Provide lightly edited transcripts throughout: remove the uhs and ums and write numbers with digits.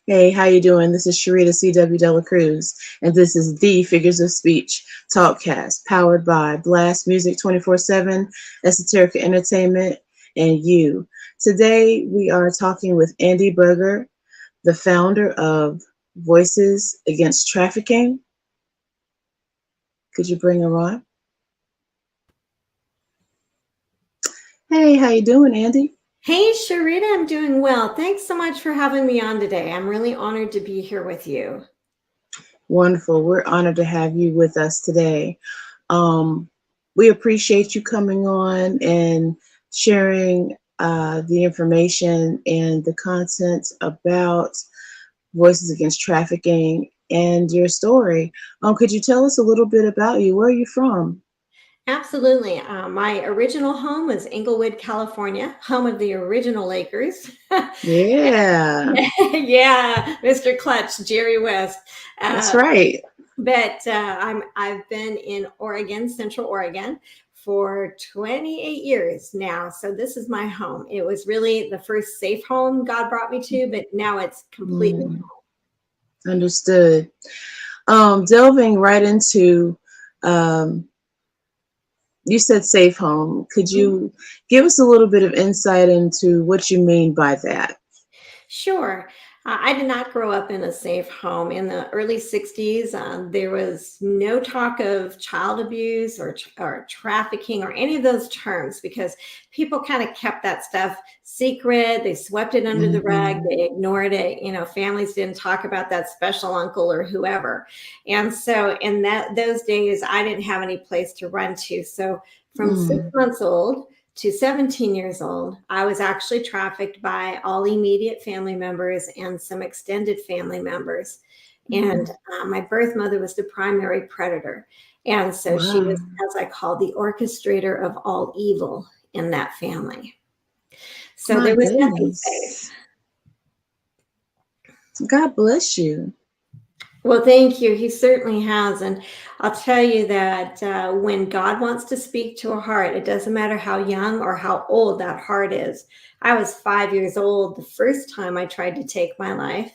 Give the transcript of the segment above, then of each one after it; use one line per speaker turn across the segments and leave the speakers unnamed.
Hey, how you doing? This is Sherrita C W Delacruz, and this is the Figures of Speech Talkcast, powered by Blast Music 24/7, Esoterica Entertainment, and you. Today, we are talking with Andi Buerger, the founder of Voices Against Trafficking. Could you bring her on? Hey, how you doing, Andi?
Hey, Sherrita, I'm doing well. Thanks so much for having me on today. I'm really honored to be here with you.
Wonderful. We're honored to have you with us today. We appreciate you coming on and sharing the information and the content about Voices Against Trafficking and your story. Could you tell us a little bit about you? Where are you from?
Absolutely. My original home was Inglewood, California, home of the original Lakers.
Yeah,
Yeah, Mr. Clutch, Jerry West.
that's
Uh,
right.
I've been in Oregon, Central Oregon, for 28 years now. So this is my home. It was really the first safe home God brought me to, but now it's completely.
Mm, understood. Delving right into um, you said safe home. Could you give us a little bit of insight into what you mean by that?
Sure. I did not grow up in a safe home. In the early 60s, there was no talk of child abuse or trafficking or any of those terms because people kind of kept that stuff secret. They swept it under the rug.
Mhm.
They ignored it. You know, families didn't talk about that special uncle or whoever. And so in those days, I didn't have any place to run to. So from six
Mm.
months old, to 17 years old, I was actually trafficked by all immediate family members and some extended family members. And my birth mother was the primary predator. And so she
Wow.
was, as I call, the orchestrator of all evil in that family. So
My
there was nothing safe.
goodness. God bless you.
Well, thank you. He certainly has. And I'll tell you that when God wants to speak to a heart, it doesn't matter how young or how old that heart is. I was 5 years old the first time I tried to take my life.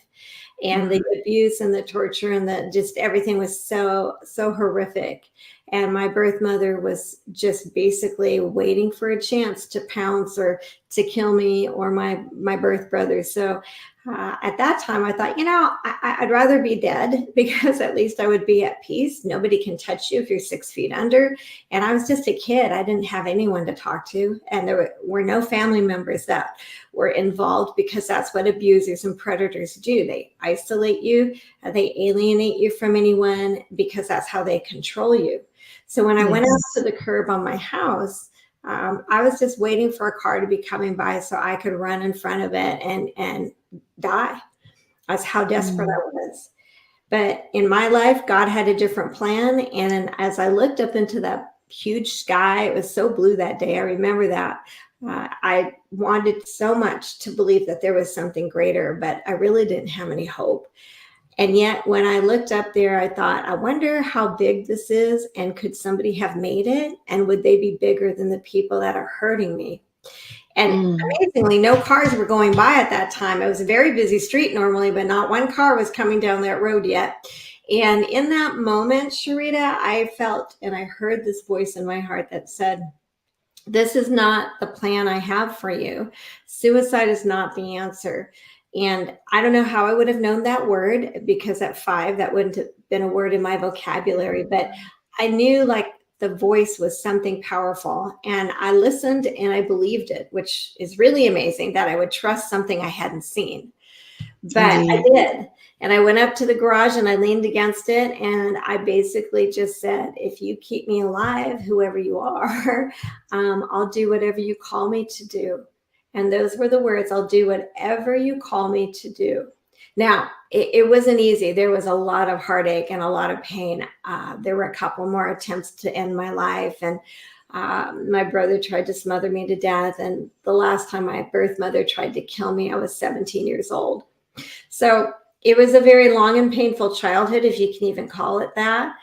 And
Wow.
the abuse and the torture and the just everything was so horrific. And my birth mother was just basically waiting for a chance to pounce or to kill me or my birth brother. So at that time, I thought, I'd rather be dead because at least I would be at peace. Nobody can touch you if you're 6 feet under. And I was just a kid. I didn't have anyone to talk to. And there were no family members that were involved because that's what abusers and predators do. They isolate you, they alienate you from anyone because that's how they control you. So when I went out to
Yes.
the curb on my house, I was just waiting for a car to be coming by so I could run in front of it and die. That's how desperate
Mm.
I was. But in my life, God had a different plan. And as I looked up into that huge sky, it was so blue that day. I remember that. I wanted so much to believe that there was something greater, but I really didn't have any hope. And yet, when I looked up there, I thought, I wonder how big this is, and could somebody have made it? And would they be bigger than the people that are hurting me? And
Mm.
amazingly, no cars were going by at that time. It was a very busy street normally, but not one car was coming down that road yet. And in that moment, Sherrita, I felt and I heard this voice in my heart that said, this is not the plan I have for you. Suicide is not the answer. And I don't know how I would have known that word because at 5, that wouldn't have been a word in my vocabulary. But I knew like the voice was something powerful. And I listened and I believed it, which is really amazing that I would trust something I hadn't seen. But I
Indeed.
did. And I went up to the garage and I leaned against it. And I basically just said, if you keep me alive, whoever you are, I'll do whatever you call me to do. And those were the words, I'll do whatever you call me to do. Now, it wasn't easy. There was a lot of heartache and a lot of pain. There were a couple more attempts to end my life. And my brother tried to smother me to death. And the last time my birth mother tried to kill me, I was 17 years old. So it was a very long and painful childhood, if you can even call it that.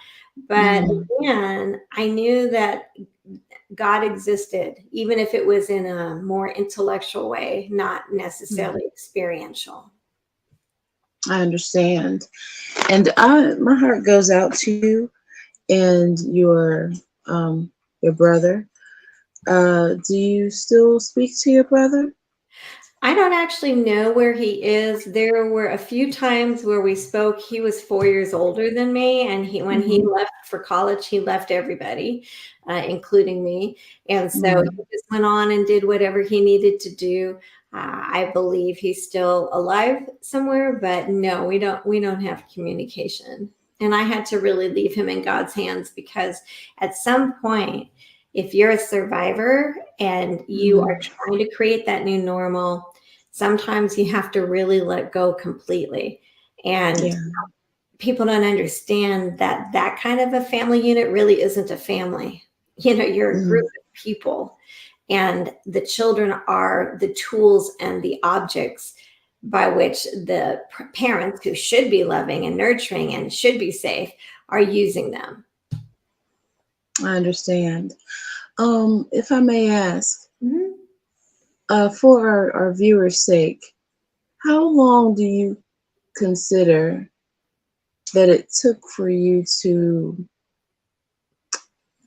But
Mm.
again, I knew that God existed, even if it was in a more intellectual way, not
Mm.
necessarily experiential.
I understand. And my heart goes out to you and your brother. Do you still speak to your brother?
I don't actually know where he is. There were a few times where we spoke. He was 4 years older than me, and when he
Mm-hmm.
left for college, he left everybody, including me. And so
Mm-hmm.
he just went on and did whatever he needed to do. I believe he's still alive somewhere, but no, we don't have communication. And I had to really leave him in God's hands, because at some point, if you're a survivor and you are
Mm-hmm.
trying to create that new normal, sometimes you have to really let go completely. And
Yeah.
people don't understand that that kind of a family unit really isn't a family. You're a group
Mm-hmm.
of people, and the children are the tools and the objects by which the parents, who should be loving and nurturing and should be safe, are using them.
I understand. If I may ask,
Mhm.
for our viewers' sake, how long do you consider that it took for you to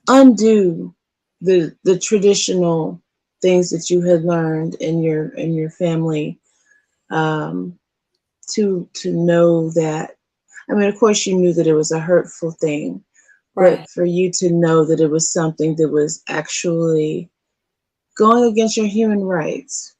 undo the traditional things that you had learned in your family, um, to know that, I mean, of course you knew that it was a hurtful thing,
Right.
but for you to know that it was something that was actually going against your human rights.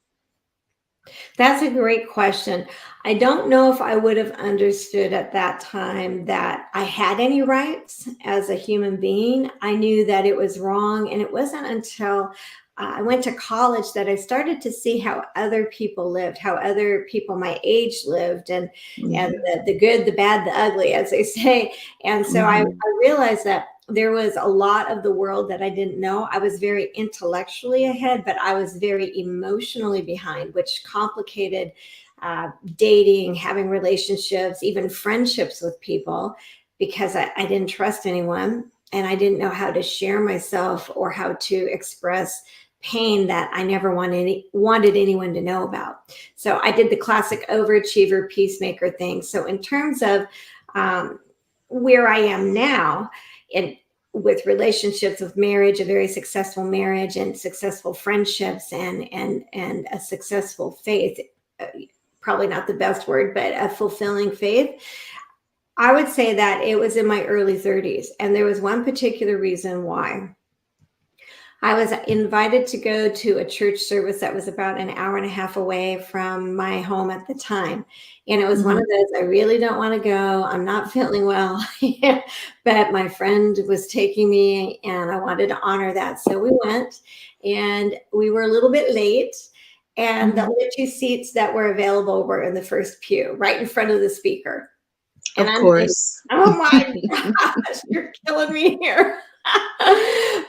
That's a great question. I don't know if I would have understood at that time that I had any rights as a human being. I knew that it was wrong. And it wasn't until I went to college that I started to see how other people lived, how other people my age lived, and
Yeah.
the good, the bad, the ugly, as they say. And so
Hmm.
I realized that there was a lot of the world that I didn't know. I was very intellectually ahead, but I was very emotionally behind, which complicated dating, having relationships, even friendships with people, because I didn't trust anyone, and I didn't know how to share myself or how to express pain that I never wanted anyone to know about. So I did the classic overachiever peacemaker thing. So in terms of um, where I am now, and with relationships, with marriage, a very successful marriage, and successful friendships, and a successful faith, uh, probably not the best word, but a fulfilling faith, I would say that it was in my early 30s. And there was one particular reason why. I was invited to go to a church service that was about an hour and a half away from my home at the time. And it was one
Hmm.
of those, I really don't want to go. I'm not feeling well. But my friend was taking me, and I wanted to honor that. So we went, and we were a little bit late. And the
Hmm.
only two seats that were available were in the first pew, right in front of the speaker. And
Of
I'm thinking,
course.
oh my gosh, you're killing me here.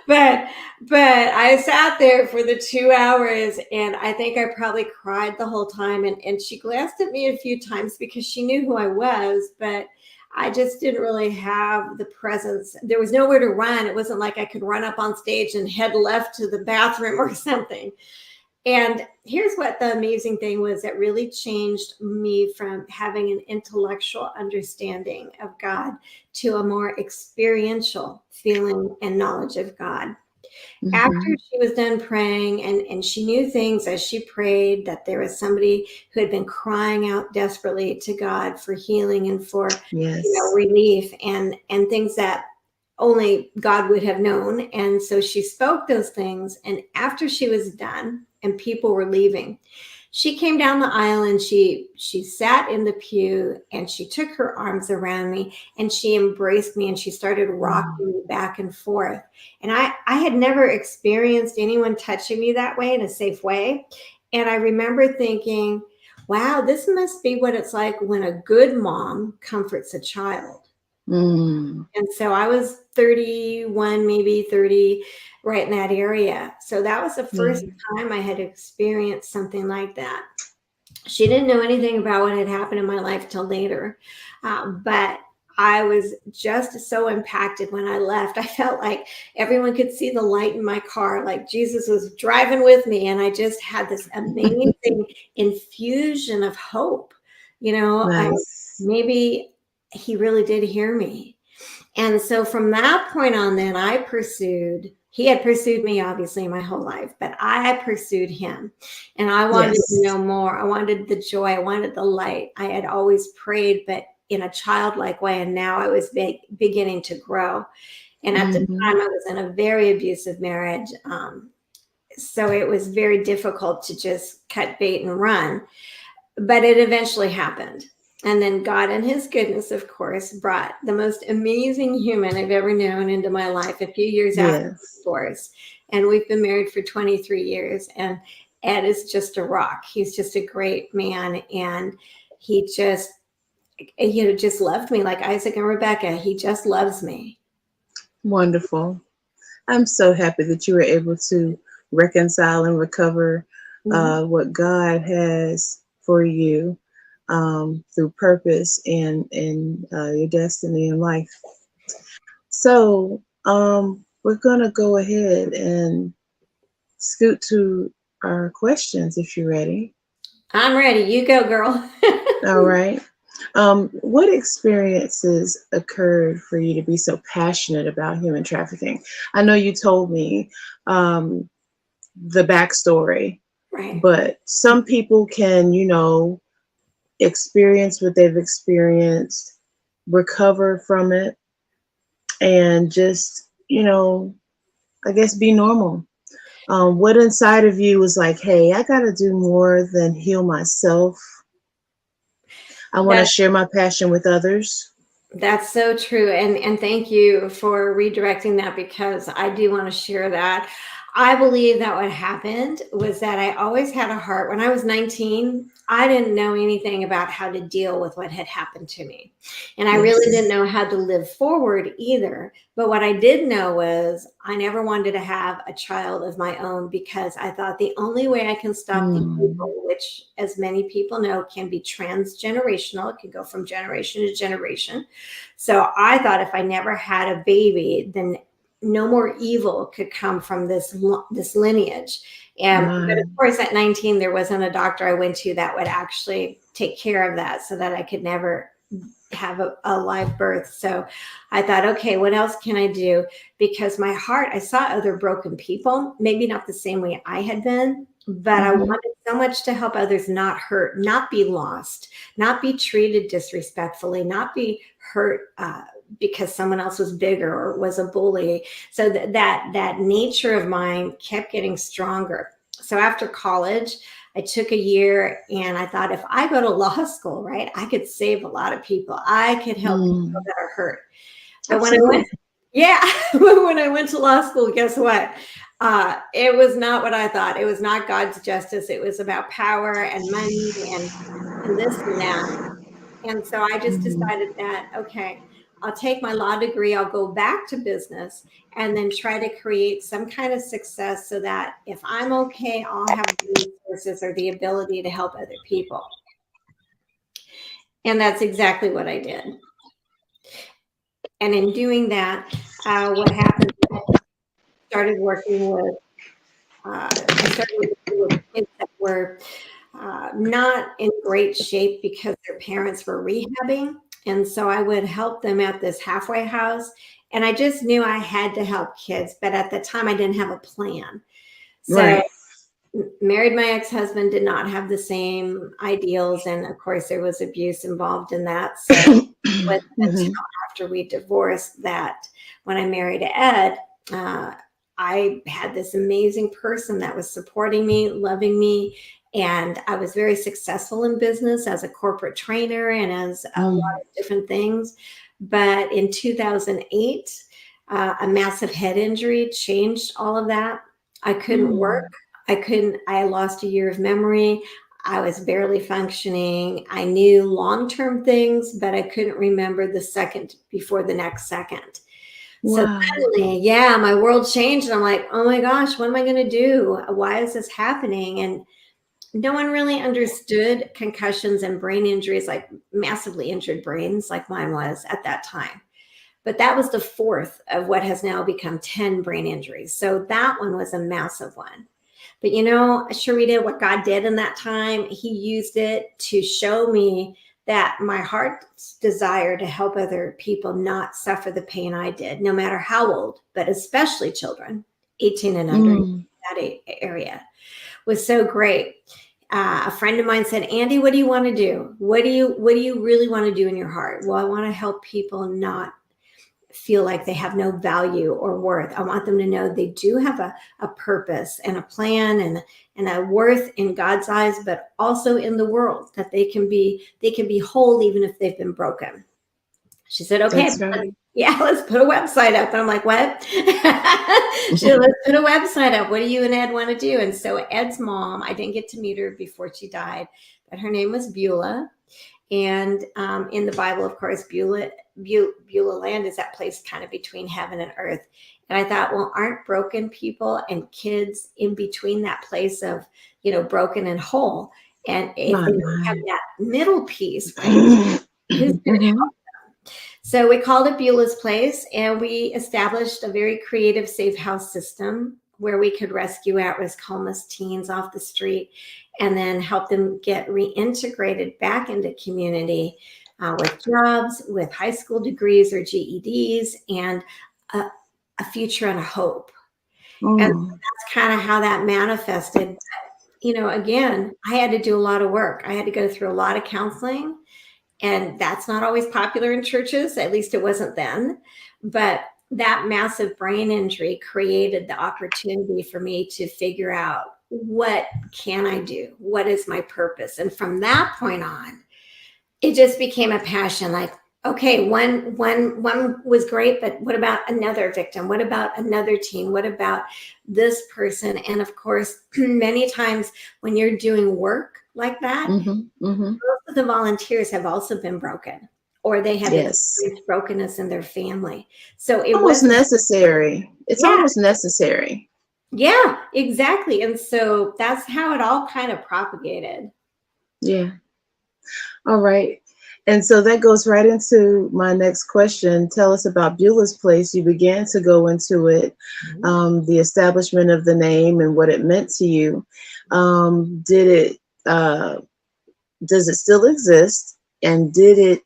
but but I sat there for the 2 hours, and I think I probably cried the whole time. And she glanced at me a few times because she knew who I was, but I just didn't really have the presence. There was nowhere to run. It wasn't like I could run up on stage and head left to the bathroom or something. And here's what the amazing thing was that really changed me from having an intellectual understanding of God to a more experiential feeling and knowledge of God. After
Hmm.
she was done praying, and she knew things as she prayed, that there was somebody who had been crying out desperately to God for healing and for,
Yes.
relief, and things that only God would have known. And so she spoke those things. And after she was done and people were leaving, she came down the aisle, and she sat in the pew, and she took her arms around me, and she embraced me, and she started rocking
Mm.
me back and forth. And I had never experienced anyone touching me that way, in a safe way. And I remember thinking, wow, this must be what it's like when a good mom comforts a child.
Mm.
And so I was 31, maybe 30, right in that area. So that was the first
Yeah.
time I had experienced something like that. She didn't know anything about what had happened in my life till later. But I was just so impacted when I left. I felt like everyone could see the light in my car, like Jesus was driving with me. And I just had this amazing infusion of hope You know,
Nice.
maybe he really did hear me. And so from that point on, then he had pursued me obviously my whole life, but I pursued him and I wanted to
Yes.
know more. I wanted the joy. I wanted the light. I had always prayed, but in a childlike way. And now I was beginning to grow. And at the
Hmm.
time I was in a very abusive marriage. So it was very difficult to just cut bait and run, but it eventually happened. And then God, in his goodness, of course, brought the most amazing human I've ever known into my life a few years after the
Yes.
divorce. And we've been married for 23 years. And Ed is just a rock. He's just a great man. And he just, just loved me like Isaac and Rebecca. He just loves me.
Wonderful. I'm so happy that you were able to reconcile and recover
Mhm.
what God has for you through purpose and your destiny in life. So we're going to go ahead and scoot to our questions if you're ready.
I'm ready. You go, girl.
All right. What experiences occurred for you to be so passionate about human trafficking? I know you told me um, the backstory,
Right.
but some people can, experience what they've experienced, recover from it, and just, I guess be normal. What inside of you was like, hey, I got to do more than heal myself. I want to
That
share my passion with others.
That's so true. And thank you for redirecting that because I do want to share that. I believe that what happened was that I always had a heart. When I was 19, I didn't know anything about how to deal with what had happened to me. And I really didn't
Yes.
know how to live forward either. But what I did know was I never wanted to have a child of my own because I thought the only way I can stop the
Mm.
evil, which as many people know can be transgenerational, it can go from generation to generation. So I thought if I never had a baby, then no more evil could come from this lineage. And but of
My.
course, at 19, there wasn't a doctor I went to that would actually take care of that, so that I could never have a live birth. So I thought, okay, what else can I do? Because my heart, I saw other broken people, maybe not the same way I had been, but I
Hmm.
wanted so much to help others not hurt, not be lost, not be treated disrespectfully, not be hurt because someone else was bigger or was a bully. So that nature of mine kept getting stronger. So after college, I took a year and I thought if I go to law school, right, I could save a lot of people. I could help people
Mm.
that are hurt. But when I went,
Absolutely.
yeah, when I went to law school, guess what? It was not what I thought. It was not God's justice. It was about power and money and this and that. And so I just
Mhm.
decided that, okay, I'll take my law degree, I'll go back to business and then try to create some kind of success so that if I'm okay, I'll have the resources or the ability to help other people. And that's exactly what I did. And in doing that, what happened, started working with, I started working with kids that were not in great shape because their parents were rehabbing. And so I would help them at this halfway house. And I just knew I had to help kids. But at the time, I didn't have a plan. So
Right.
married my ex-husband, did not have the same ideals. And of course, there was abuse involved in that. So it wasn't until
Hmm.
after we divorced that when I married Ed, uh, I had this amazing person that was supporting me, loving me. And I was very successful in business as a corporate trainer and as a lot
Mm.
of different things. But in 2008, a massive head injury changed all of that. I couldn't work.
Mm.
I lost a year of memory. I was barely functioning. I knew long term things, but I couldn't remember the second before the next second. So
Wow.
suddenly, yeah, my world changed. And I'm like, oh my gosh, what am I going to do? Why is this happening? And no one really understood concussions and brain injuries, like massively injured brains, like mine was at that time. But that was the fourth of what has now become 10 brain injuries. So that one was a massive one. But Sharita, what God did in that time, he used it to show me that my heart's desire to help other people not suffer the pain I did, no matter how old, but especially children, 18 and under, in that area, was so great. A friend of mine said, Andi, what do you want to do? What do you really want to do in your heart? Well, I want to help people not feel like they have no value or worth. I want them to know they do have a purpose and a plan and a worth in God's eyes, but also in the world, that they can be whole even if they've been broken. She said, okay,
right.
let's put a website up. And I'm like, what? She said, let's put a website up. What do you and Ed want to do? And so Ed's mom, I didn't get to meet her before she died, but her name was Beulah. And in the Bible, of course, Beulah land is that place kind of between heaven and earth. And I thought, well, aren't broken people and kids in between that place of, broken and whole? And if they don't have that middle piece, right, who's going to help them? So we called it Beulah's Place, and we established a very creative safe house system where we could rescue at-risk homeless teens off the street and then help them get reintegrated back into community with jobs, with high school degrees or GEDs, and a future and a hope. And that's kind of how that manifested. Again, I had to do a lot of work. I had to go through a lot of counseling, and that's not always popular in churches. At least it wasn't then. But that massive brain injury created the opportunity for me to figure out, what can I do? What is my purpose? And from that point on, it just became a passion. Like, okay, one was great, but what about another victim? What about another teen? What about this person? And of course, many times when you're doing work like that, most of the volunteers have also been broken, or they have experienced brokenness in their family. So it was
necessary. It's almost necessary.
Yeah, exactly. And so that's how it all kind of propagated.
Yeah. All right. And so that goes right into my next question. Tell us about Beulah's Place. You began to go into it, the establishment of the name and what it meant to you. Does it still exist? And did it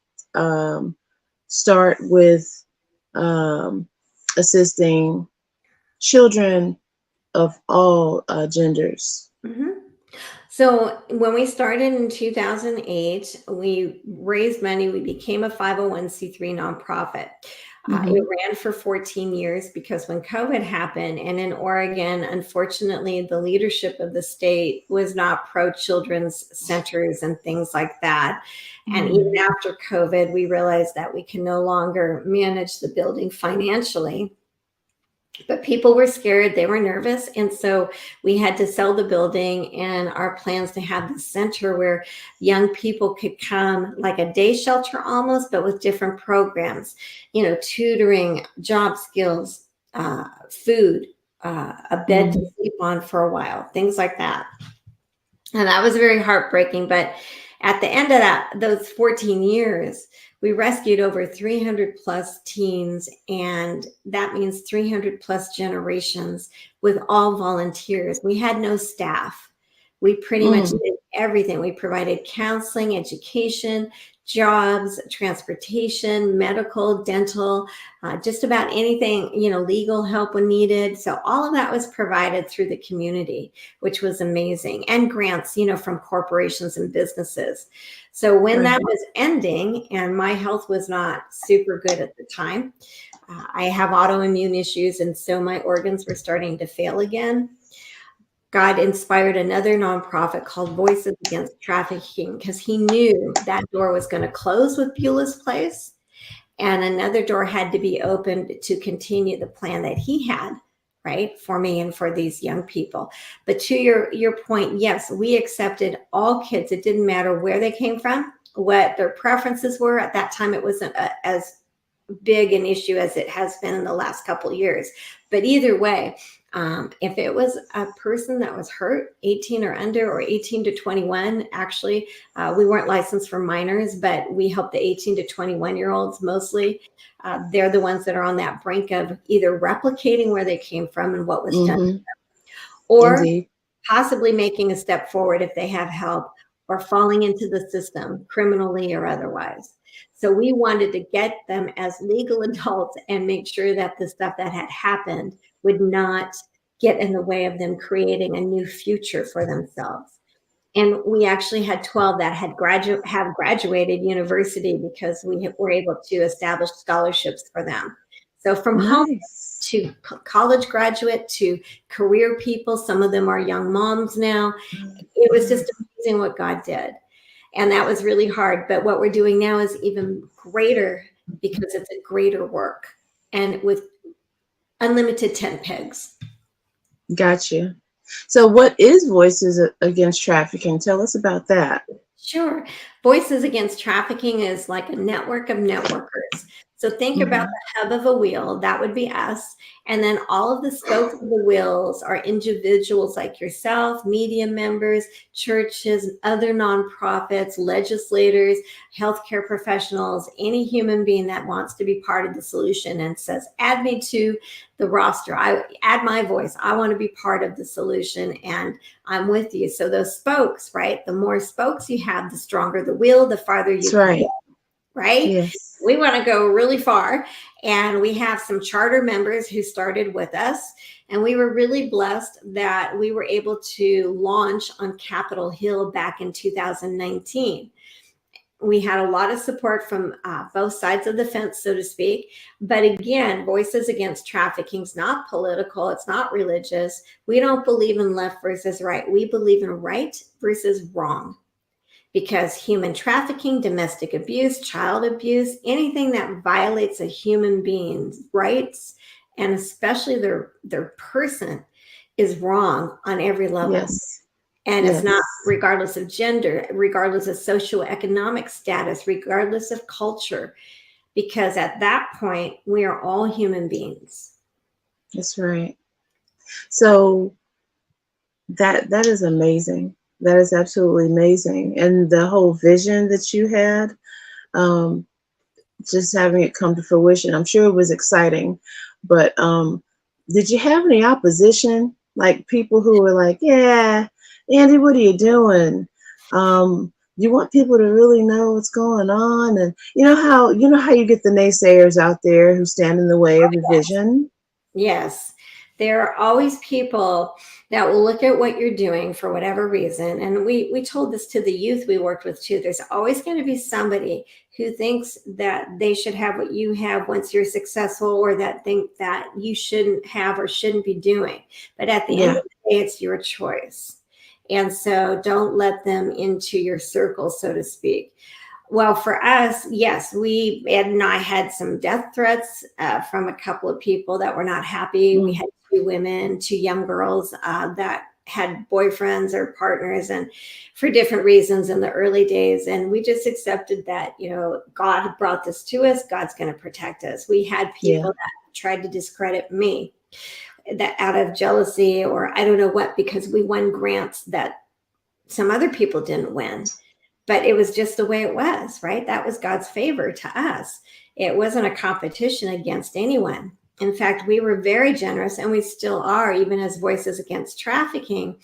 start with assisting children of all genders?
So when we started in 2008, we raised money. We became a 501c3 nonprofit. It ran for 14 years because when COVID happened, and in Oregon, unfortunately, the leadership of the state was not pro-children's centers and things like that. And even after COVID, we realized that we can no longer manage the building financially. But people were scared, they were nervous. And so we had to sell the building, and our plans to have the center where young people could come, like a day shelter almost, but with different programs, tutoring, job skills, food, a bed to sleep on for a while, things like that. And that was very heartbreaking. But at the end of those 14 years, we rescued over 300 plus teens, and that means 300 plus generations with all volunteers. We had no staff. We pretty much did everything. We provided counseling, education, jobs, transportation, medical, dental, just about anything, legal help when needed. So all of that was provided through the community, which was amazing, and grants, from corporations and businesses. So when that was ending, and my health was not super good at the time, I have autoimmune issues, and so my organs were starting to fail again. God inspired another nonprofit called Voices Against Trafficking, because he knew that door was going to close with Beulah's Place, and another door had to be opened to continue the plan that he had, right, for me and for these young people. But to your point, yes, we accepted all kids. It didn't matter where they came from, what their preferences were. At that time, it wasn't as big an issue as it has been in the last couple of years. But either way, if it was a person that was hurt, 18 or under, or 18 to 21, actually, we weren't licensed for minors, but we help the 18 to 21-year-olds mostly. They're the ones that are on that brink of either replicating where they came from and what was done to them, or possibly making a step forward if they have help, or falling into the system criminally or otherwise. So we wanted to get them as legal adults and make sure that the stuff that had happened would not get in the way of them creating a new future for themselves. And we actually had 12 that had graduated university because we were able to establish scholarships for them. So from home
Nice.
to college graduate to career people, some of them are young moms now. It was just amazing what God did. And that was really hard. But what we're doing now is even greater because it's a greater work and with unlimited tent pegs.
Gotcha. So what is Voices Against Trafficking? Tell us about that.
Sure. Voices Against Trafficking is like a network of networkers. So think about the hub of a wheel, that would be us. And then all of the spokes of the wheels are individuals like yourself, media members, churches, other nonprofits, legislators, healthcare professionals, any human being that wants to be part of the solution and says, add me to the roster. I add my voice. I want to be part of the solution and I'm with you. So those spokes, right? The more spokes you have, the stronger the wheel, the farther you
That's
can
right.
go, right?
Yes.
We want to go really far. And we have some charter members who started with us. And we were really blessed that we were able to launch on Capitol Hill back in 2019. We had a lot of support from both sides of the fence, so to speak. But again, Voices Against Trafficking is not political. It's not religious. We don't believe in left versus right. We believe in right versus wrong. Because human trafficking, domestic abuse, child abuse, anything that violates a human being's rights, and especially their person, is wrong on every level.
Yes.
And
Yes.
it's not regardless of gender, regardless of socioeconomic status, regardless of culture, because at that point, we are all human beings.
That's right. So that is amazing. That is absolutely amazing. And the whole vision that you had, just having it come to fruition, I'm sure it was exciting. But did you have any opposition? Like people who were like, yeah, Andi, what are you doing? You want people to really know what's going on, and you know how you get the naysayers out there who stand in the way of your vision.
Yes, there are always people that will look at what you're doing for whatever reason. And we told this to the youth we worked with too. There's always going to be somebody who thinks that they should have what you have once you're successful, or that think that you shouldn't have or shouldn't be doing. But at the end of the day, it's your choice. And so don't let them into your circle, so to speak. Well, for us, yes, Ed and I had some death threats from a couple of people that were not happy. We had 2 women, 2 young girls that had boyfriends or partners, and for different reasons in the early days. And we just accepted that, God brought this to us. God's going to protect us. We had people that tried to discredit me, that out of jealousy or I don't know what, because we won grants that some other people didn't win. But it was just the way it was, right? That was God's favor to us. It wasn't a competition against anyone. In fact, we were very generous, and we still are, even as Voices Against Trafficking,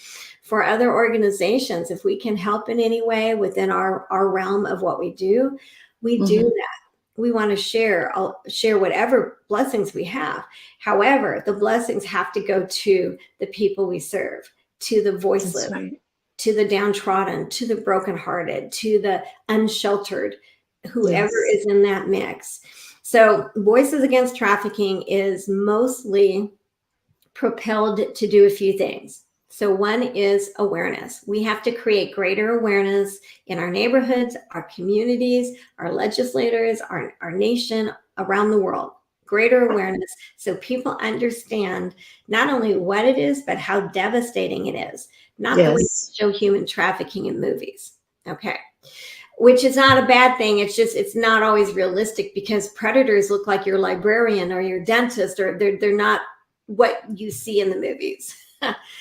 for other organizations. If we can help in any way within our realm of what we do, we do that. We want to share whatever blessings we have. However, the blessings have to go to the people we serve, to the voiceless, to the downtrodden, to the brokenhearted, to the unsheltered, whoever is in that mix. So Voices Against Trafficking is mostly propelled to do a few things. So one is awareness. We have to create greater awareness in our neighborhoods, our communities, our legislators, our nation, around the world. Greater awareness so people understand not only what it is, but how devastating it is. Not the way we show human trafficking in movies. Okay. Which is not a bad thing. It's just, it's not always realistic, because predators look like your librarian or your dentist, or they're not what you see in the movies.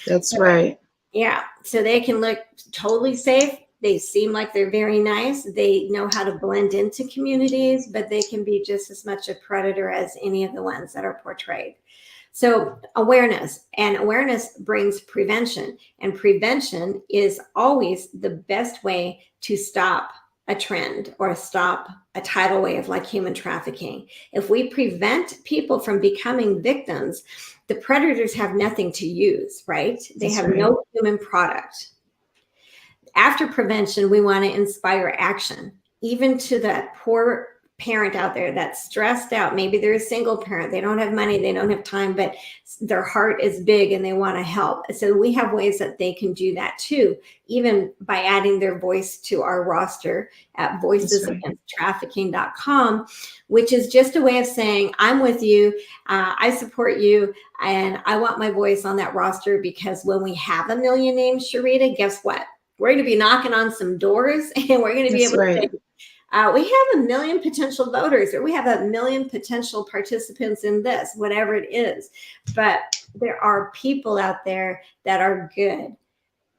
That's right.
Yeah. So they can look totally safe. They seem like they're very nice. They know how to blend into communities, but they can be just as much a predator as any of the ones that are portrayed. So awareness, and awareness brings prevention, and prevention is always the best way to stop a trend or stop a tidal wave like human trafficking. If we prevent people from becoming victims, the predators have nothing to use, right? They have no human product. After prevention, we want to inspire action, even to that poor parent out there that's stressed out. Maybe they're a single parent. They don't have money. They don't have time, but their heart is big and they want to help. So we have ways that they can do that too, even by adding their voice to our roster at voicesagainsttrafficking.com, which is just a way of saying, I'm with you. I support you. And I want my voice on that roster, because when we have a million names, Sherrita, guess what? We're going to be knocking on some doors, and we're going to be able to say, we have a million potential voters, or we have a million potential participants in this, whatever it is. But there are people out there that are good.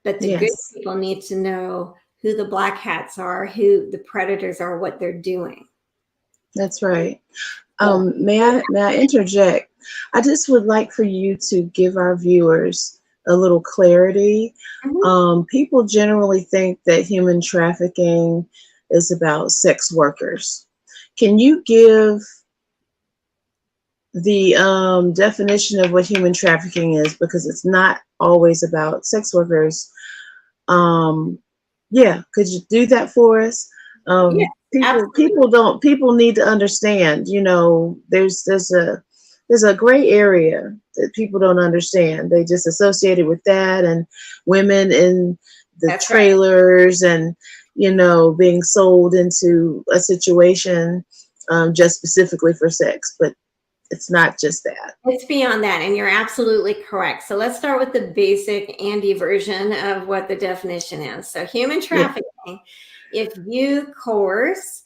But the good people need to know who the black hats are, who the predators are, what they're doing.
That's right. May I interject? I just would like for you to give our viewers a little clarity. People generally think that human trafficking is about sex workers. Can you give the definition of what human trafficking is? Because it's not always about sex workers. Could you do that for us? People need to understand, there's a gray area that people don't understand. They just associate it with that, and women in the trailers, and being sold into a situation just specifically for sex. But it's not just that.
It's beyond that, and you're absolutely correct. So let's start with the basic Andi version of what the definition is. So human trafficking, if you coerce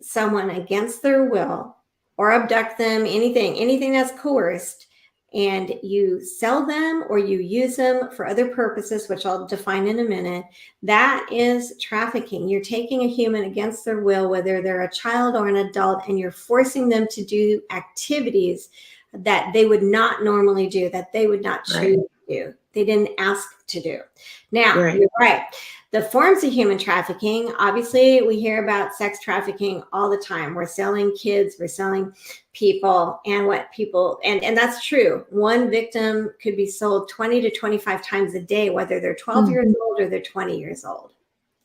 someone against their will or abduct them, anything that's coerced, and you sell them or you use them for other purposes, which I'll define in a minute, that is trafficking. You're taking a human against their will, whether they're a child or an adult, and you're forcing them to do activities that they would not normally do, that they would not choose to do. They didn't ask to do. Now, you're right. The forms of human trafficking, obviously, we hear about sex trafficking all the time. We're selling kids, we're selling people, and and that's true. One victim could be sold 20 to 25 times a day, whether they're 12 years old or they're 20 years old.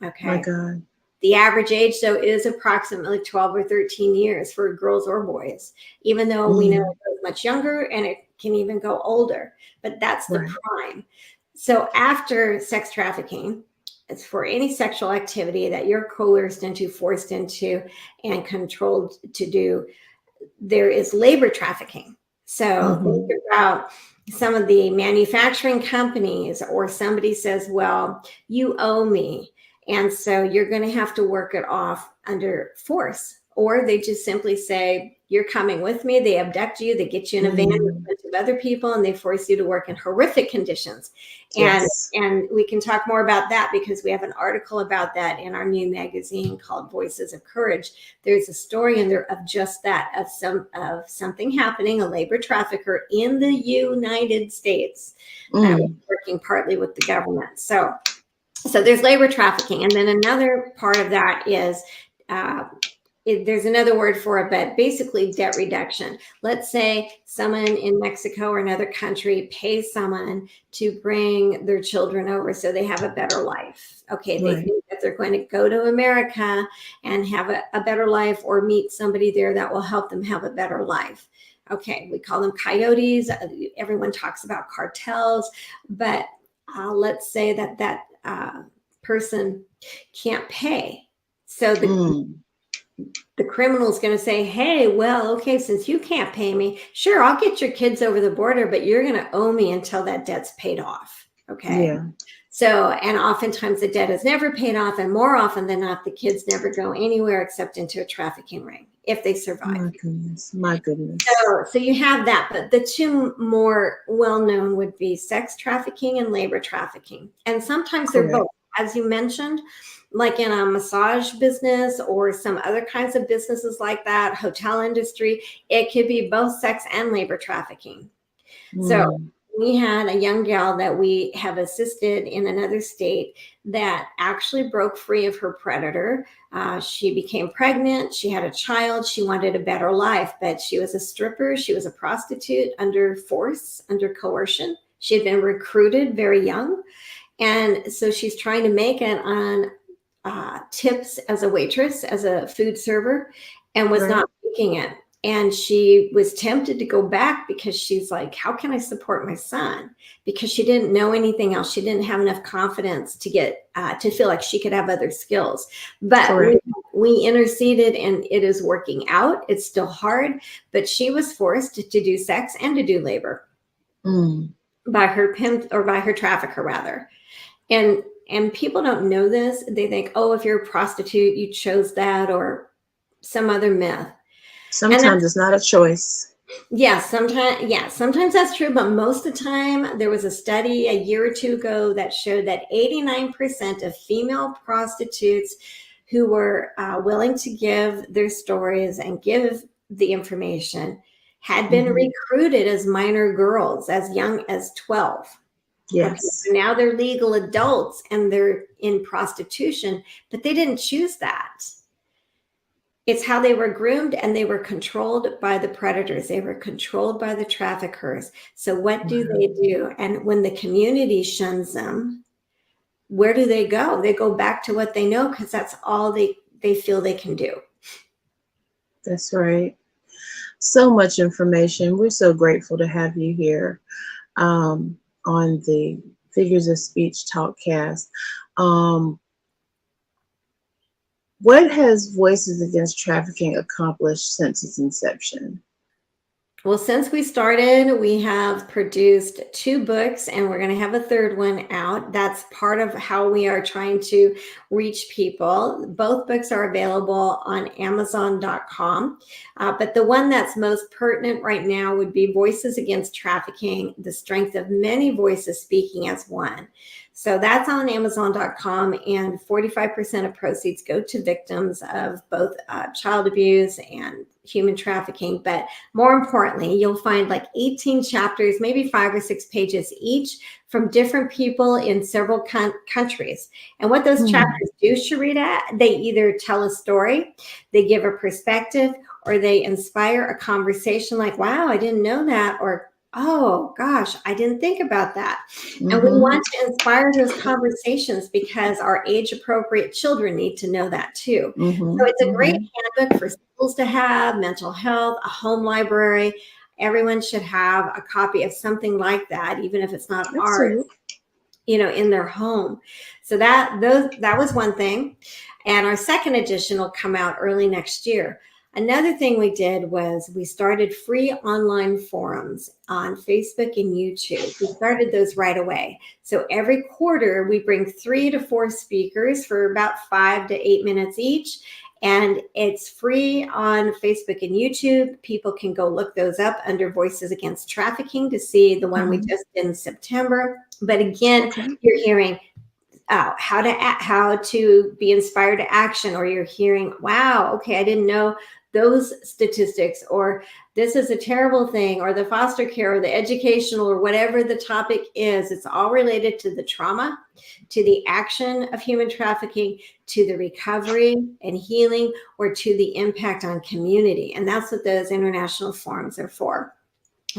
Okay.
My God.
The average age, though, is approximately 12 or 13 years for girls or boys, even though we know it goes much younger and it can even go older. But that's the prime. So after sex trafficking, it's for any sexual activity that you're coerced into, forced into, and controlled to do. There is labor trafficking. So think about some of the manufacturing companies, or somebody says, well, you owe me, and so you're going to have to work it off under force. Or they just simply say, you're coming with me. They abduct you. They get you in a van with a bunch of other people, and they force you to work in horrific conditions. And we can talk more about that, because we have an article about that in our new magazine called Voices of Courage. There's a story in there of just that, of something happening, a labor trafficker in the United States, working partly with the government. So there's labor trafficking. And then another part of that is, there's another word for it, but basically debt reduction. Let's say someone in Mexico or another country pays someone to bring their children over so they have a better life. Okay, they think that they're going to go to America and have a better life, or meet somebody there that will help them have a better life. Okay, we call them coyotes. Everyone talks about cartels, but let's say that person can't pay. So the criminal is going to say, hey, well, okay, since you can't pay me, sure, I'll get your kids over the border, but you're going to owe me until that debt's paid off. Okay. Yeah. So, and oftentimes the debt is never paid off, and more often than not, the kids never go anywhere except into a trafficking ring if they survive.
My goodness.
So you have that, but the two more well-known would be sex trafficking and labor trafficking. And sometimes they're both, as you mentioned, like in a massage business or some other kinds of businesses like that, hotel industry, it could be both sex and labor trafficking. So
Mm.
we had a young gal that we have assisted in another state that actually broke free of her predator. She became pregnant. She had a child. She wanted a better life, but she was a stripper. She was a prostitute under force, under coercion. She had been recruited very young. And so she's trying to make it on tips as a waitress, as a food server, and was
Right.
not making it. And she was tempted to go back because she's like, how can I support my son? Because she didn't know anything else. She didn't have enough confidence to get to feel like she could have other skills. But we interceded, and it is working out. It's still hard, but she was forced to do sex and to do labor by her pimp, or by her trafficker rather. And people don't know this. They think, oh, if you're a prostitute, you chose that, or some other myth.
Sometimes it's not a choice.
Sometimes that's true, but most of the time, there was a study a year or two ago that showed that 89% of female prostitutes who were willing to give their stories and give the information had been recruited as minor girls, as young as 12.
Yes.
Okay, so now they're legal adults and they're in prostitution, but they didn't choose that. It's how they were groomed, and they were controlled by the predators. They were controlled by the traffickers. So what do they do? And when the community shuns them, where do they go? They go back to what they know, because that's all they feel they can do.
That's right. So much information. We're so grateful to have you here on the Figures of Speech Talkcast. What has Voices Against Trafficking accomplished since its inception?
Well, since we started, we have produced 2 books, and we're going to have a 3rd one out. That's part of how we are trying to reach people. Both books are available on Amazon.com. But the one that's most pertinent right now would be Voices Against Trafficking, the Strength of Many Voices Speaking as One. So that's on Amazon.com, and 45% of proceeds go to victims of both child abuse and human trafficking. But more importantly, you'll find like 18 chapters, maybe 5 or 6 pages each, from different people in several countries. And what those chapters do, Sherrita, they either tell a story, they give a perspective, or they inspire a conversation like, wow, I didn't know that, or oh gosh, I didn't think about that. And we want to inspire those conversations because our age appropriate children need to know that too. So it's a great handbook for schools to have, mental health, a home library. Everyone should have a copy of something like that, even if it's not ours, in their home. So that was one thing. And our 2nd edition will come out early next year. Another thing we did was we started free online forums on Facebook and YouTube. We started those right away. So every quarter, we bring 3 to 4 speakers for about 5 to 8 minutes each. And it's free on Facebook and YouTube. People can go look those up under Voices Against Trafficking to see the one we just did in September. But again, you're hearing how to be inspired to action, or you're hearing, wow, okay, I didn't know those statistics, or this is a terrible thing, or the foster care, or the educational, or whatever the topic is. It's all related to the trauma, to the action of human trafficking, to the recovery and healing, or to the impact on community. And that's what those international forums are for.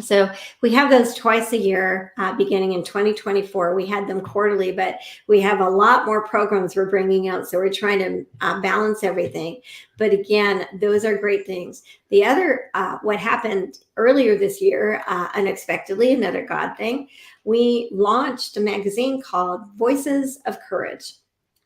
So we have those twice a year, beginning in 2024. We had them quarterly, but we have a lot more programs we're bringing out. So we're trying to balance everything. But again, those are great things. The other, what happened earlier this year, unexpectedly, another God thing, we launched a magazine called Voices of Courage.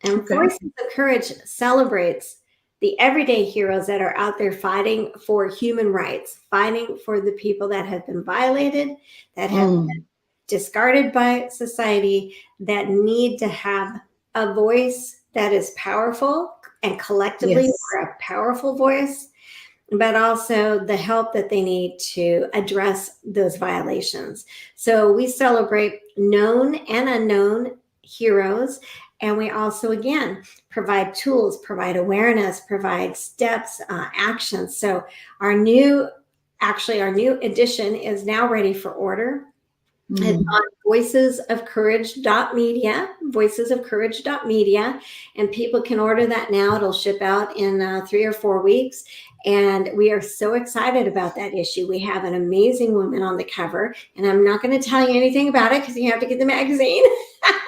And Voices of Courage celebrates the everyday heroes that are out there fighting for human rights, fighting for the people that have been violated, that have been discarded by society, that need to have a voice that is powerful, and collectively we're a powerful voice, but also the help that they need to address those violations. So we celebrate known and unknown heroes. And we also, again, provide tools, provide awareness, provide steps, actions. So our new edition is now ready for order. It's
Mm.
on voicesofcourage.media, and people can order that now. It'll ship out in 3 or 4 weeks. And we are so excited about that issue. We have an amazing woman on the cover, and I'm not going to tell you anything about it because you have to get the magazine.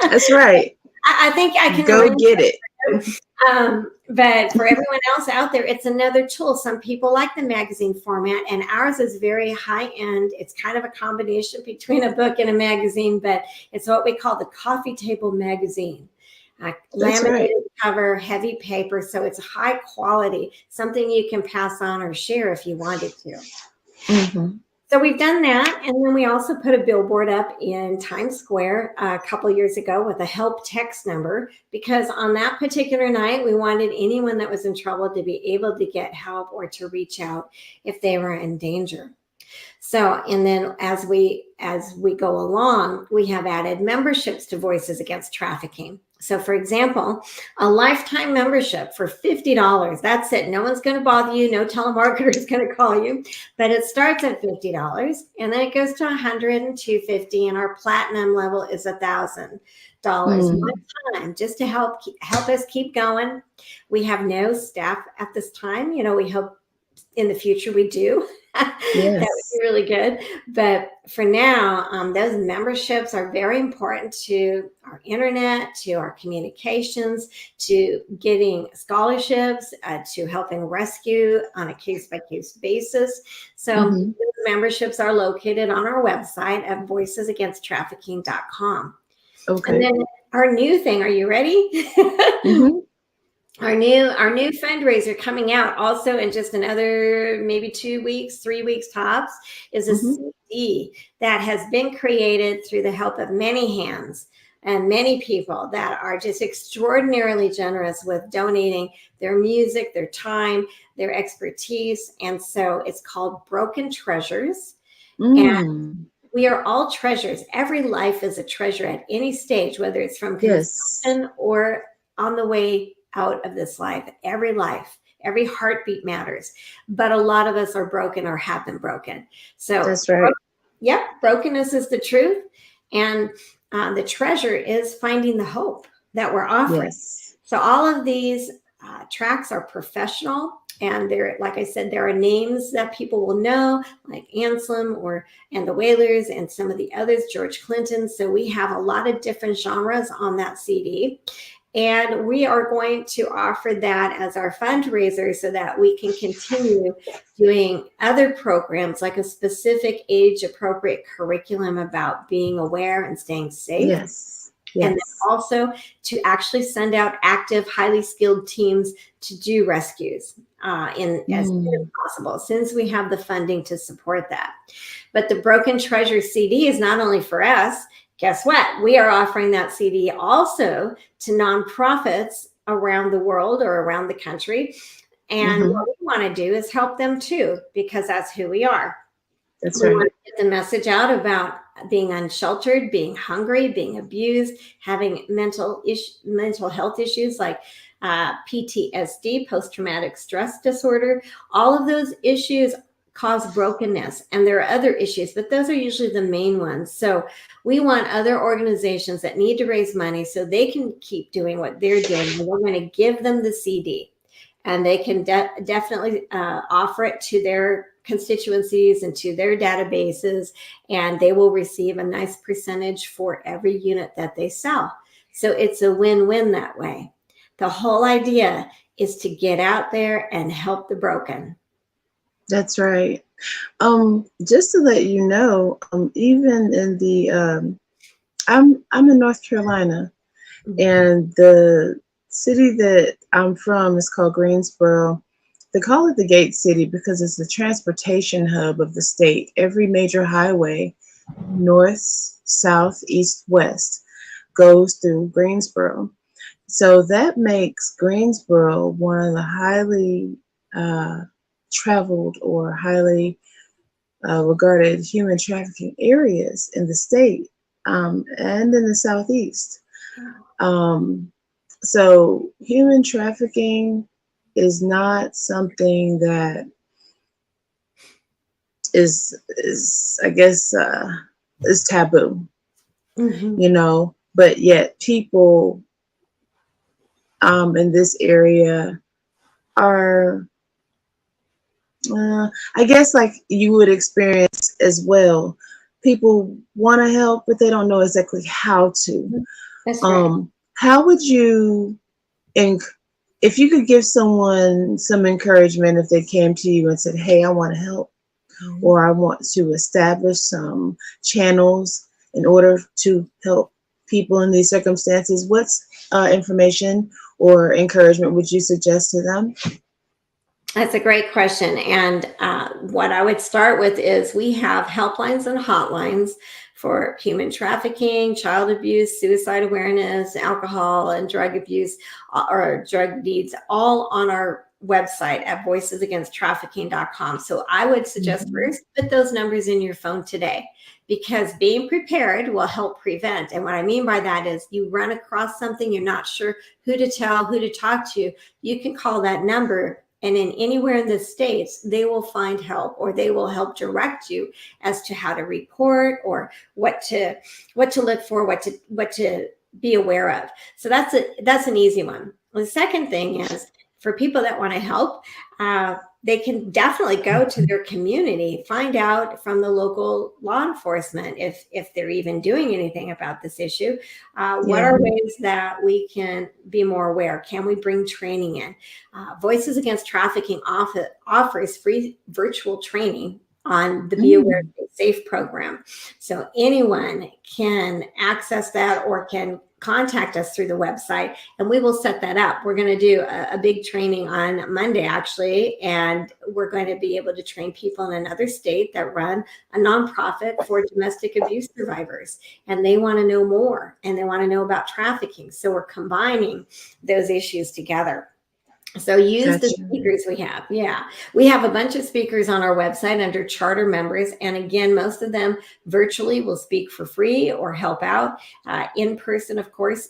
That's right.
I think I can
Go
arrange
get it.
but for everyone else out there, it's another tool. Some people like the magazine format, and ours is very high end. It's kind of a combination between a book and a magazine, but it's what we call the coffee table magazine.
That's right.
Laminated cover, heavy paper, so it's high quality, something you can pass on or share if you wanted to.
Mm-hmm.
So we've done that, and then we also put a billboard up in Times Square a couple years ago with a help text number, because on that particular night, we wanted anyone that was in trouble to be able to get help or to reach out if they were in danger. So, and then as we go along, we have added memberships to Voices Against Trafficking. So, for example, a lifetime membership for $50. That's it. No one's going to bother you. No telemarketer is going to call you. But it starts at $50, and then it goes to $100 and $250, and our platinum level is $1,000 one time, just to help us keep going. We have no staff at this time. You know, we hope in the future we do.
Yes.
That would be really good. But for now, those memberships are very important to our internet, to our communications, to getting scholarships, to helping rescue on a case-by-case basis. So those memberships are located on our website at voicesagainsttrafficking.com.
Okay.
And then our new thing, are you ready?
Mm-hmm.
Our new fundraiser coming out also in just another maybe 2 weeks, 3 weeks tops, is a CD that has been created through the help of many hands and many people that are just extraordinarily generous with donating their music, their time, their expertise. And so it's called Broken Treasures. And we are all treasures. Every life is a treasure at any stage, whether it's from conception or on the way out of this life. Every life, every heartbeat matters. But a lot of us are broken or have been broken. So
that's right.
Brokenness is the truth. And the treasure is finding the hope that we're offering.
Yes.
So all of these tracks are professional. And there, like I said, there are names that people will know, like Anselm and the Wailers and some of the others, George Clinton. So we have a lot of different genres on that CD. And we are going to offer that as our fundraiser so that we can continue doing other programs, like a specific age-appropriate curriculum about being aware and staying safe.
Yes.
And then also to actually send out active, highly skilled teams to do rescues as soon as possible, since we have the funding to support that. But the Broken Treasure CD is not only for us. Guess what? We are offering that CD also to nonprofits around the world or around the country. And what we want to do is help them too, because that's who we are.
That's
we
right.
want to get the message out about being unsheltered, being hungry, being abused, having mental health issues like PTSD, post-traumatic stress disorder. All of those issues cause brokenness, and there are other issues, but those are usually the main ones. So we want other organizations that need to raise money so they can keep doing what they're doing. And we're going to give them the CD, and they can definitely offer it to their constituencies and to their databases, and they will receive a nice percentage for every unit that they sell. So it's a win-win that way. The whole idea is to get out there and help the broken.
That's right. Just to let you know, even in the I'm in North Carolina, and the city that I'm from is called Greensboro. They call it the Gate City because it's the transportation hub of the state. Every major highway, north, south, east, west, goes through Greensboro. So that makes Greensboro one of the highly traveled or highly regarded human trafficking areas in the state and in the southeast. So human trafficking is not something that is I guess is taboo,
Mm-hmm.
you know, but yet people in this area are, I guess, like you would experience as well. People want to help, but they don't know exactly how to.
That's right.
How would you, enc- if you could give someone some encouragement if they came to you and said, "Hey, I want to help,"
Mhm.
or "I want to establish some channels in order to help people in these circumstances," what's information or encouragement would you suggest to them?
That's a great question. And what I would start with is we have helplines and hotlines for human trafficking, child abuse, suicide awareness, alcohol and drug abuse, or drug needs, all on our website at voicesagainsttrafficking.com. So I would suggest
Mhm.
first put those numbers in your phone today, because being prepared will help prevent. And what I mean by that is you run across something, you're not sure who to tell, who to talk to, you can call that number, and in anywhere in the states they will find help, or they will help direct you as to how to report, or what to look for, what to be aware of. So that's an easy one. The second thing is, for people that want to help, they can definitely go to their community, find out from the local law enforcement if they're even doing anything about this issue. What
Yeah.
are ways that we can be more aware? Can we bring training in? Voices Against Trafficking offers free virtual training on the Be Aware,
Mm.
Be Safe program. So anyone can access that or can contact us through the website, and we will set that up. We're going to do a big training on Monday, actually, and we're going to be able to train people in another state that run a nonprofit for domestic abuse survivors. And they want to know more, and they want to know about trafficking. So we're combining those issues together. So use the
Gotcha.
speakers we have. Yeah. We have a bunch of speakers on our website under charter members. And again, most of them virtually will speak for free or help out. In person, of course,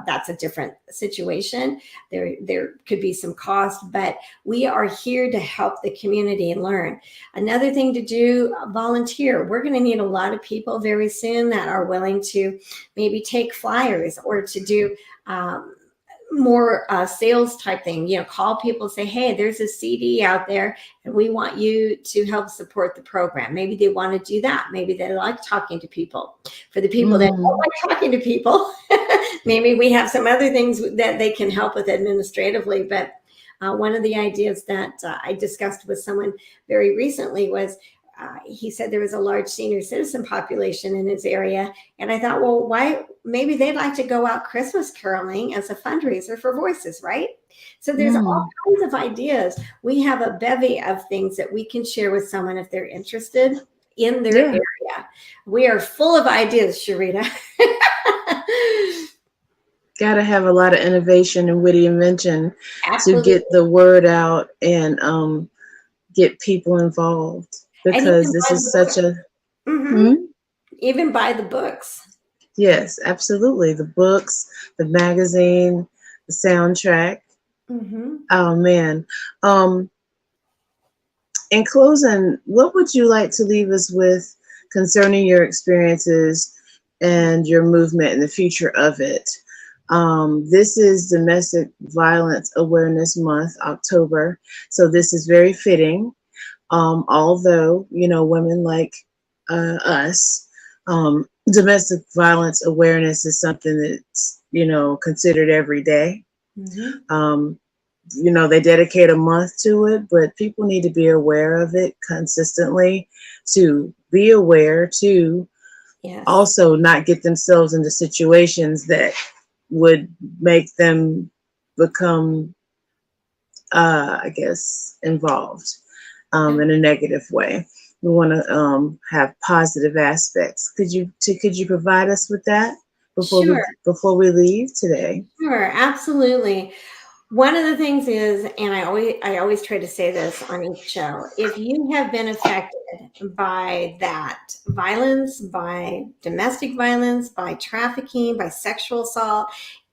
that's a different situation. There could be some cost, but we are here to help the community and learn. Another thing to do, volunteer. We're going to need a lot of people very soon that are willing to maybe take flyers or to do more sales type thing. Call people and say, hey, there's a CD out there and we want you to help support the program. Maybe they want to do that. Maybe they like talking to people. For the people that don't
Mm.
like talking to people, maybe we have some other things that they can help with administratively. But one of the ideas that I discussed with someone very recently was, he said there was a large senior citizen population in his area. And I thought, well, why? Maybe they'd like to go out Christmas caroling as a fundraiser for Voices, right? So there's all
Mm.
kinds of ideas. We have a bevy of things that we can share with someone if they're interested in their
Yeah.
area. We are full of ideas, Sherrita.
Got to have a lot of innovation and witty invention to
Absolutely.
get the word out and get people involved,
And you
because
can
this
buy
is
the book.
such a,
Hmm.
hmm?
Even buy the books.
Yes, absolutely. The books, the magazine, the soundtrack.
Hmm.
Oh man. Um, in closing, what would you like to leave us with concerning your experiences and your movement and the future of it? This is Domestic Violence Awareness Month, October, so this is very fitting. Although, women like us, domestic violence awareness is something that's, considered every day.
Hmm.
Um, they dedicate a month to it, but people need to be aware of it consistently, to be aware, to
Yes.
also not get themselves into situations that would make them become, I guess, involved in a negative way. We want to have positive aspects. Could you provide us with that
Sure.
before we leave today?
Sure. Absolutely. One of the things is, and I always try to say this on each show, if you have been affected by that violence, by domestic violence, by trafficking, by sexual assault,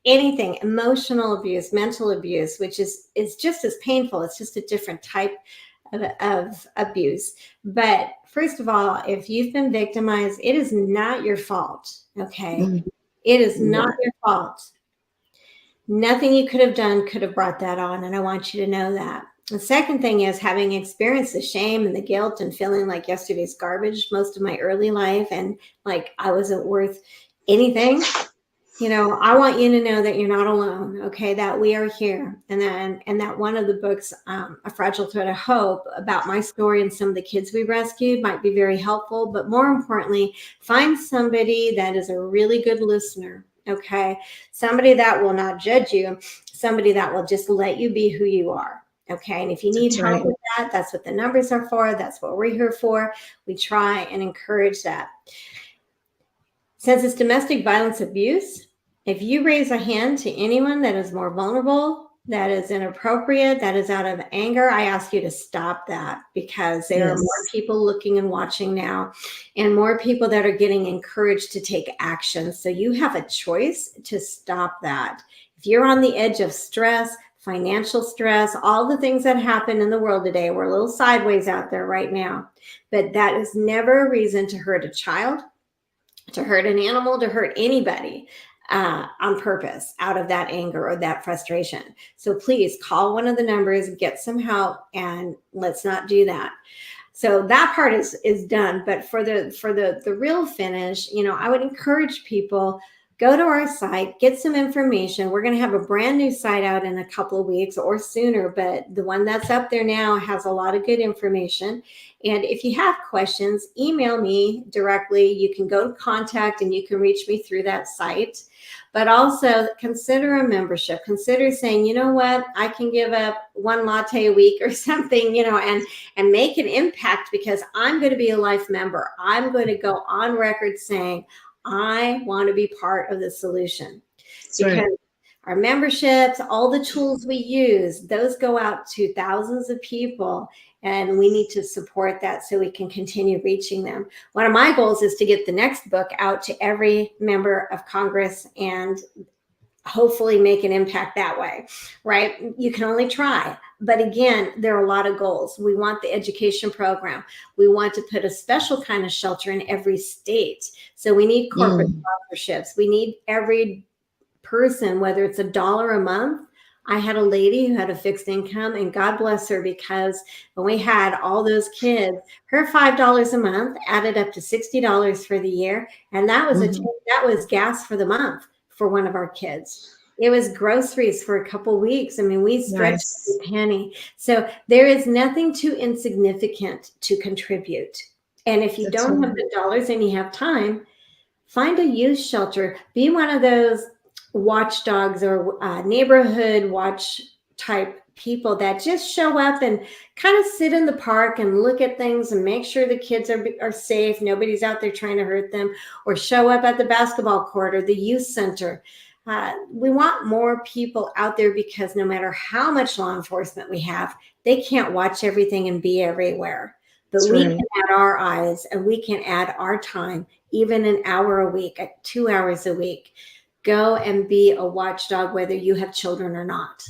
anything, emotional abuse, mental abuse, which is just as painful, it's just a different type of abuse. But first of all, if you've been victimized, it is not your fault. Okay.
Mm.
It is
Yeah.
not your fault. Nothing you could have done could have brought that on. And I want you to know that. The second thing is, having experienced the shame and the guilt and feeling like yesterday's garbage most of my early life, and like I wasn't worth anything. You know, I want you to know that you're not alone, okay, that we are here. And that one of the books, A Fragile Thread of Hope, about my story and some of the kids we rescued might be very helpful. But more importantly, find somebody that is a really good listener, okay? Somebody that will not judge you, somebody that will just let you be who you are, okay? And if you need help with that, that's what the numbers are for. That's what we're here for. We try and encourage that. Since it's domestic violence abuse, if you raise a hand to anyone that is more vulnerable, that is inappropriate, that is out of anger, I ask you to stop that, because there are more people looking and watching now, and more people that are getting encouraged to take action. So you have a choice to stop that. If you're on the edge of stress, financial stress, all the things that happen in the world today, we're a little sideways out there right now, but that is never a reason to hurt a child, to hurt an animal, to hurt anybody on purpose out of that anger or that frustration. So please call one of the numbers, get some help, and let's not do that. So that part is done. But for the real finish, you know, I would encourage people, go to our site, get some information. We're going to have a brand new site out in a couple of weeks or sooner, but the one that's up there now has a lot of good information. And if you have questions, email me directly. You can go to contact and you can reach me through that site. But also consider a membership. Consider saying, you know what, I can give up one latte a week or something, you know, and make an impact, because I'm going to be a life member. I'm going to go on record saying, I want to be part of the solution. Because our memberships, all the tools we use, those go out to thousands of people, and we need to support that so we can continue reaching them. One of my goals is to get the next book out to every member of Congress and hopefully make an impact that way, right? You can only try. But again, there are a lot of goals. We want the education program. We want to put a special kind of shelter in every state. So we need corporate sponsorships. We need every person, whether it's $1 a month. I had a lady who had a fixed income, and God bless her, because when we had all those kids, her $5 a month added up to $60 for the year. And that was that was gas for the month for one of our kids. It was groceries for a couple weeks. I mean, we stretched a penny. So there is nothing too insignificant to contribute. And if you don't have the dollars and you have time, find a youth shelter. Be one of those watchdogs or neighborhood watch type people that just show up and kind of sit in the park and look at things and make sure the kids are safe. Nobody's out there trying to hurt them, or show up at the basketball court or the youth center. We want more people out there, because no matter how much law enforcement we have, they can't watch everything and be everywhere. But we can add our eyes, and we can add our time, even an hour a week, 2 hours a week. Go and be a watchdog, whether you have children or not.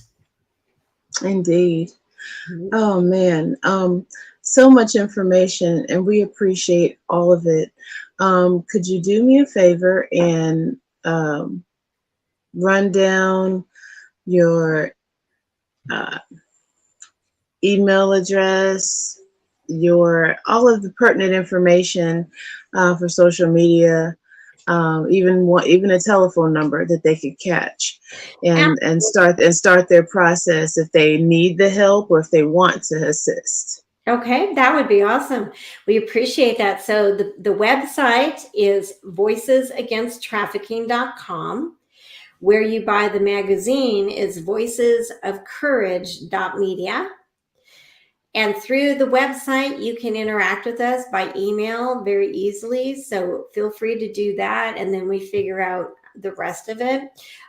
Indeed. Oh man, so much information, and we appreciate all of it. Could you do me a favor and run down your email address, your all of the pertinent information for social media, even a telephone number that they could catch, and start their process if they need the help or if they want to assist.
Okay, that would be awesome. We appreciate that. So the website is voicesagainsttrafficking.com. Where you buy the magazine is voicesofcourage.media. And through the website, you can interact with us by email very easily. So feel free to do that. And then we figure out the rest of it.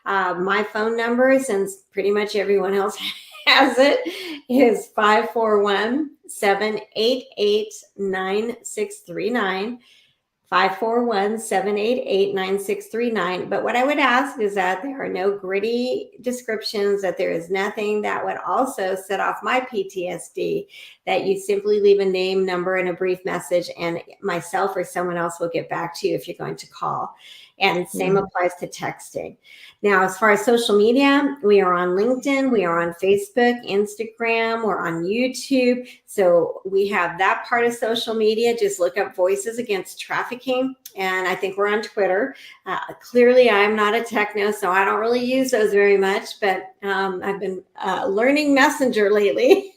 My phone number, since pretty much everyone else has it, is 541-788-9639. 541-788-9639. But what I would ask is that there are no gritty descriptions, that there is nothing that would also set off my PTSD, that you simply leave a name, number, and a brief message, and myself or someone else will get back to you if you're going to call. And same applies to texting. Now, as far as social media, we are on LinkedIn, we are on Facebook, Instagram, we're on YouTube. So we have that part of social media. Just look up Voices Against Trafficking. And I think we're on Twitter. Clearly, I'm not a techno, so I don't really use those very much, but I've been learning Messenger lately.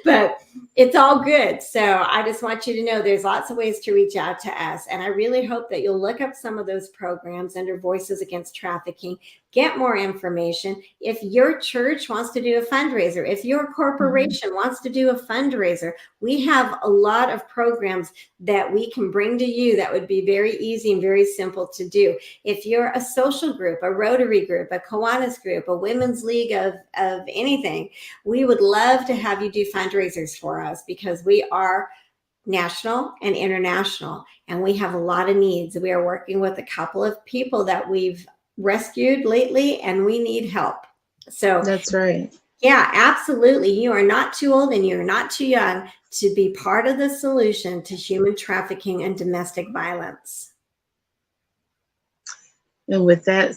But it's all good. So I just want you to know there's lots of ways to reach out to us. And I really hope that you'll look up some of those programs under Voices Against Trafficking, get more information. If your church wants to do a fundraiser, if your corporation wants to do a fundraiser, we have a lot of programs that we can bring to you that would be very easy and very simple to do. If you're a social group, a Rotary group, a Kiwanis group, a women's league of anything, we would love to have you do fundraisers for us, because we are national and international, and we have a lot of needs. We are working with a couple of people that we've rescued lately, and we need help. So
that's right.
Yeah, absolutely. You are not too old and you're not too young to be part of the solution to human trafficking and domestic violence.
And with that,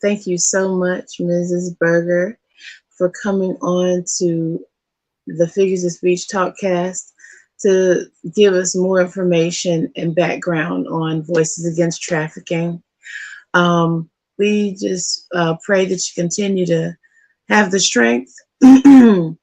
thank you so much, Mrs. Buerger, for coming on to the Figures of Speech Talkcast to give us more information and background on Voices Against Trafficking. We just pray that you continue to have the strength and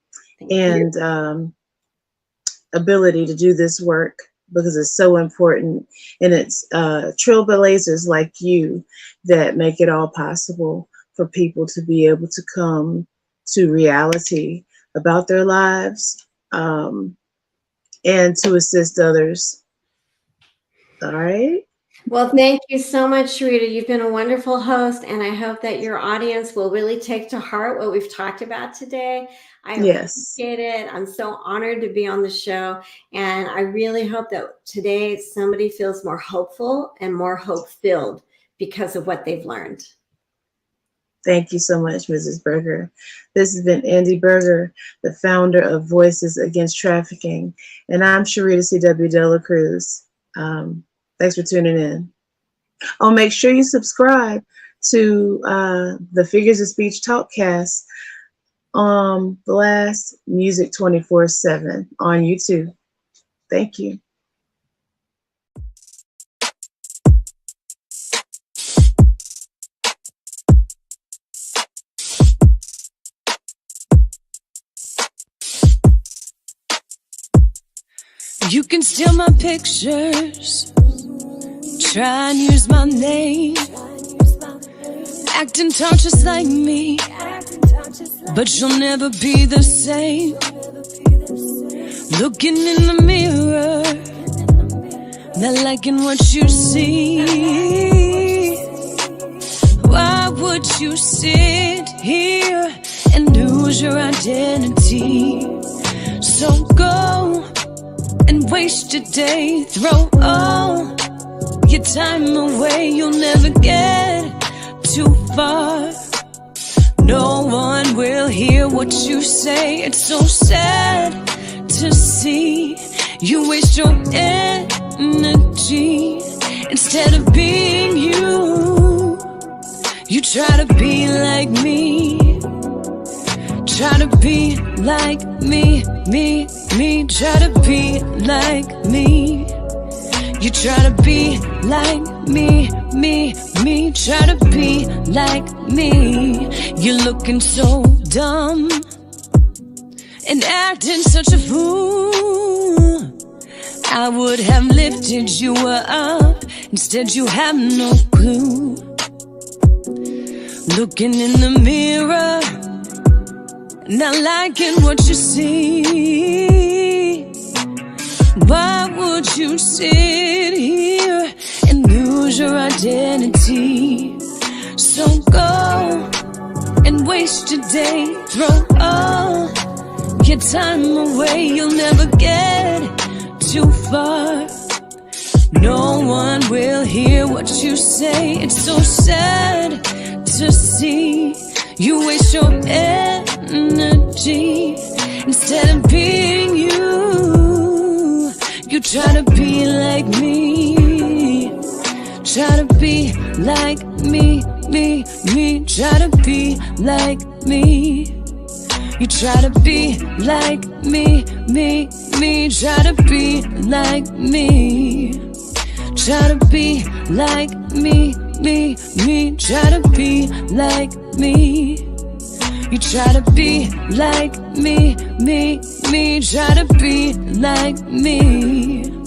ability to do this work, because it's so important. And it's trailblazers like you that make it all possible for people to be able to come to reality about their lives, and to assist others. All right.
Well, thank you so much, Sherrita. You've been a wonderful host, and I hope that your audience will really take to heart what we've talked about today. I appreciate it. I'm so honored to be on the show, and I really hope that today somebody feels more hopeful and more hope-filled because of what they've learned.
Thank you so much, Mrs. Buerger. This has been Andi Buerger, the founder of Voices Against Trafficking, and I'm Sherrita C W Delacruz. Thanks for tuning in. Oh, make sure you subscribe to the Figures of Speech Talkcast on Blast Music 24/7 on YouTube. Thank you.
You can steal my pictures, try and use my name, acting taught just like me, but you'll never be the same. Looking in the mirror, not liking what you see. Why would you sit here and lose your identity? So go and waste your day, throw all your time away. You'll never get too far. No one will hear what you say. It's so sad to see you waste your energy instead of being you. You try to be like me, try to be like me, try to be like me. You try to be like me, try to be like me. You're looking so dumb and acting such a fool. I would have lifted you up, instead you have no clue. Looking in the mirror, not liking what you see. Why would you sit here and lose your identity? So go and waste your day, throw all your time away. You'll never get too far. No hear what you say. It's so sad to see you waste your energy. Instead of being you, you try to be like me. Try to be like me, me. Try to be like me. You try to be like me, me. Try to be like me. Try to be like me, me. Try to be like me. You try to be like me, me. Try to be like me.